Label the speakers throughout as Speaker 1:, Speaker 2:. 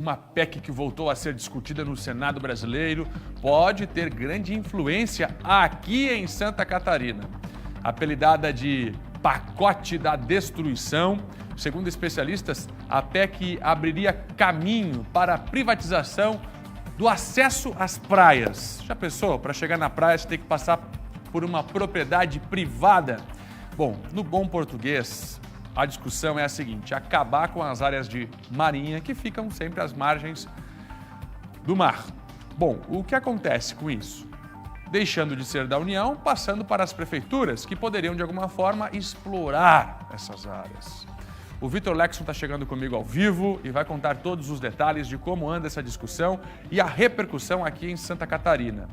Speaker 1: Uma PEC que voltou a ser discutida no Senado brasileiro pode ter grande influência aqui em Santa Catarina. Apelidada de pacote da destruição, segundo especialistas, a PEC abriria caminho para a privatização do acesso às praias. Já pensou? Para chegar na praia você tem que passar por uma propriedade privada? Bom, no bom português, a discussão é a seguinte: acabar com as áreas de marinha que ficam sempre às margens do mar. Bom, o que acontece com isso? Deixando de ser da União, passando para as prefeituras, que poderiam de alguma forma explorar essas áreas. O Vitor Lexson está chegando comigo ao vivo e vai contar todos os detalhes de como anda essa discussão e a repercussão aqui em Santa Catarina.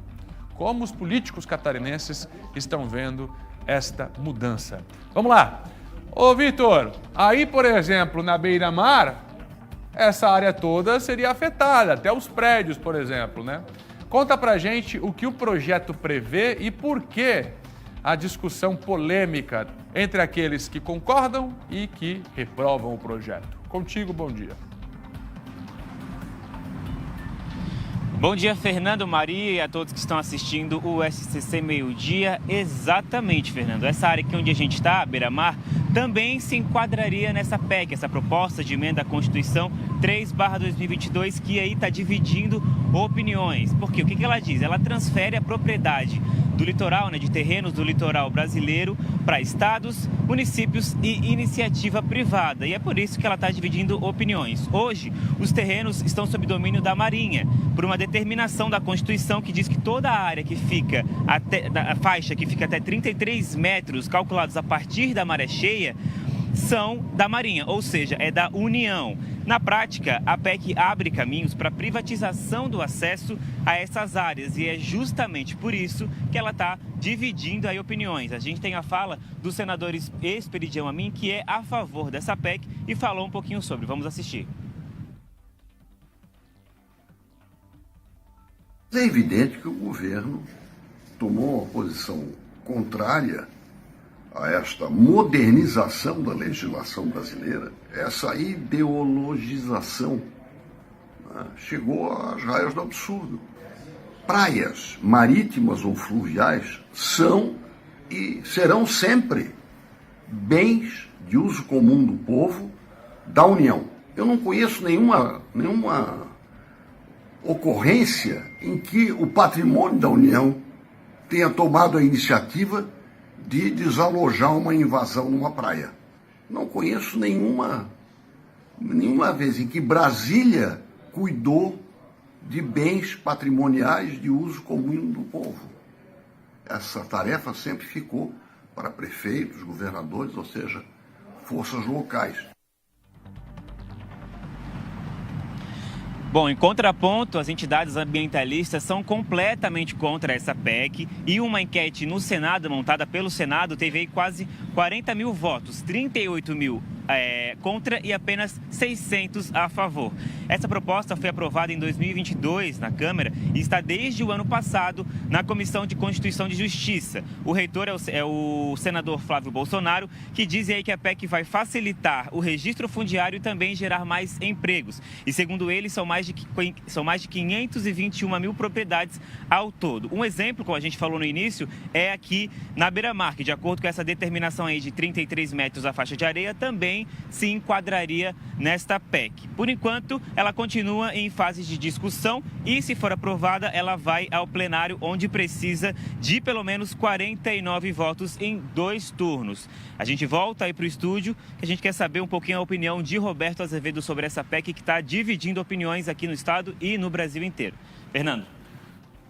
Speaker 1: Como os políticos catarinenses estão vendo esta mudança. Vamos lá! Ô Vitor, aí por exemplo, na beira-mar, essa área toda seria afetada, até os prédios, por exemplo, né? Conta pra gente o que o projeto prevê e por que a discussão polêmica entre aqueles que concordam e que reprovam o projeto. Contigo, bom dia.
Speaker 2: Bom dia, Fernando, Maria e a todos que estão assistindo o SCC Meio Dia. Exatamente, Fernando. Essa área aqui onde a gente está, beira-mar, também se enquadraria nessa PEC, essa proposta de emenda à Constituição 3/2022, que aí está dividindo opiniões. Porque o que ela diz? Ela transfere a propriedade do litoral, de terrenos do litoral brasileiro, para estados, municípios e iniciativa privada. E é por isso que ela está dividindo opiniões. Hoje, os terrenos estão sob domínio da Marinha, por uma determinação da Constituição que diz que toda a área que fica a faixa que fica até 33 metros, calculados a partir da maré cheia, são da Marinha, ou seja, é da União. Na prática, a PEC abre caminhos para a privatização do acesso a essas áreas e é justamente por isso que ela está dividindo aí opiniões. A gente tem a fala do senador Esperidião Amin, que é a favor dessa PEC e falou um pouquinho sobre. Vamos assistir.
Speaker 3: É evidente que o governo tomou uma posição contrária a esta modernização da legislação brasileira, essa ideologização, né, chegou às raias do absurdo. Praias marítimas ou fluviais são e serão sempre bens de uso comum do povo da União. Eu não conheço nenhuma ocorrência em que o patrimônio da União tenha tomado a iniciativa de desalojar uma invasão numa praia. Não conheço nenhuma vez em que Brasília cuidou de bens patrimoniais de uso comum do povo. Essa tarefa sempre ficou para prefeitos, governadores, ou seja, forças locais.
Speaker 2: Bom, em contraponto, as entidades ambientalistas são completamente contra essa PEC e uma enquete no Senado, montada pelo Senado, teve aí quase 40 mil votos, 38 mil contra e apenas 600 a favor. Essa proposta foi aprovada em 2022 na Câmara e está desde o ano passado na Comissão de Constituição e Justiça. O reitor é o senador Flávio Bolsonaro, que diz aí que a PEC vai facilitar o registro fundiário e também gerar mais empregos. E segundo ele, são mais de 521 mil propriedades ao todo. Um exemplo, como a gente falou no início, é aqui na beira-mar, que de acordo com essa determinação aí de 33 metros a faixa de areia, também se enquadraria nesta PEC. Por enquanto, ela continua em fase de discussão e, se for aprovada, ela vai ao plenário, onde precisa de pelo menos 49 votos em 2 turnos. A gente volta aí para o estúdio, que a gente quer saber um pouquinho a opinião de Roberto Azevedo sobre essa PEC que está dividindo opiniões aqui no estado e no Brasil inteiro. Fernando.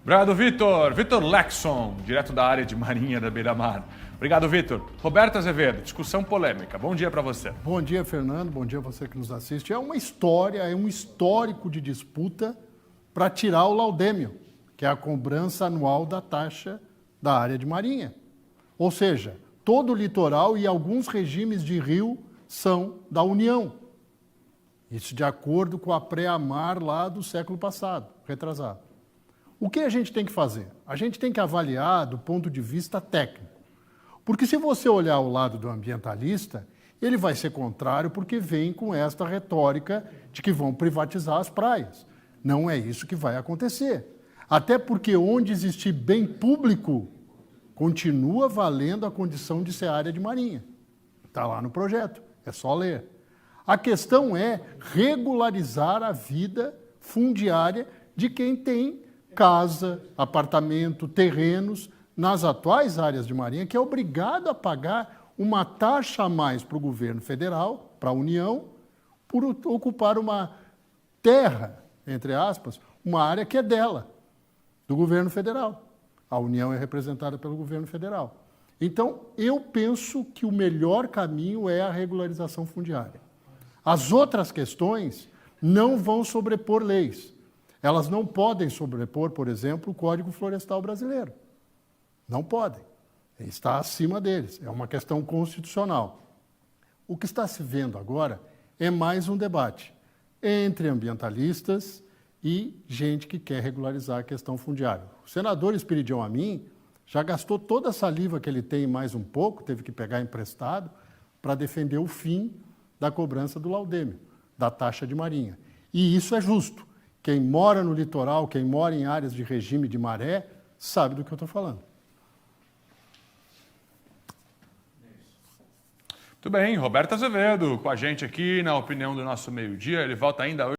Speaker 1: Obrigado, Vitor. Vitor Lexson, direto da área de Marinha da Beira-Mar. Obrigado, Vitor. Roberto Azevedo, discussão polêmica. Bom dia para você.
Speaker 4: Bom dia, Fernando. Bom dia a você que nos assiste. É uma história, é um histórico de disputa para tirar o laudêmio, que é a cobrança anual da taxa da área de marinha. Ou seja, todo o litoral e alguns regimes de rio são da União. Isso de acordo com a pré-amar lá do século passado, retrasado. O que a gente tem que fazer? A gente tem que avaliar do ponto de vista técnico. Porque se você olhar o lado do ambientalista, Ele vai ser contrário porque vem com esta retórica de que vão privatizar as praias. Não é isso que vai acontecer. Até porque onde existir bem público, continua valendo a condição de ser área de marinha. Está lá no projeto, é só ler. A questão é regularizar a vida fundiária de quem tem casa, apartamento, terrenos nas atuais áreas de marinha, que é obrigado a pagar uma taxa a mais para o governo federal, para a União, por ocupar uma terra, entre aspas, uma área que é dela, do governo federal. A União é representada pelo governo federal. Então, eu penso que o melhor caminho é a regularização fundiária. As outras questões não vão sobrepor leis. Elas não podem sobrepor, por exemplo, o Código Florestal Brasileiro. Não podem. Está acima deles. É uma questão constitucional. O que está se vendo agora é mais um debate entre ambientalistas e gente que quer regularizar a questão fundiária. O senador Espiridião Amin já gastou toda a saliva que ele tem mais um pouco, teve que pegar emprestado, para defender o fim da cobrança do laudêmio, da taxa de marinha. E isso é justo. Quem mora no litoral, quem mora em áreas de regime de maré, sabe do que eu estou falando.
Speaker 1: Muito bem, Roberto Azevedo com a gente aqui na Opinião do Nosso Meio-Dia. Ele volta ainda hoje.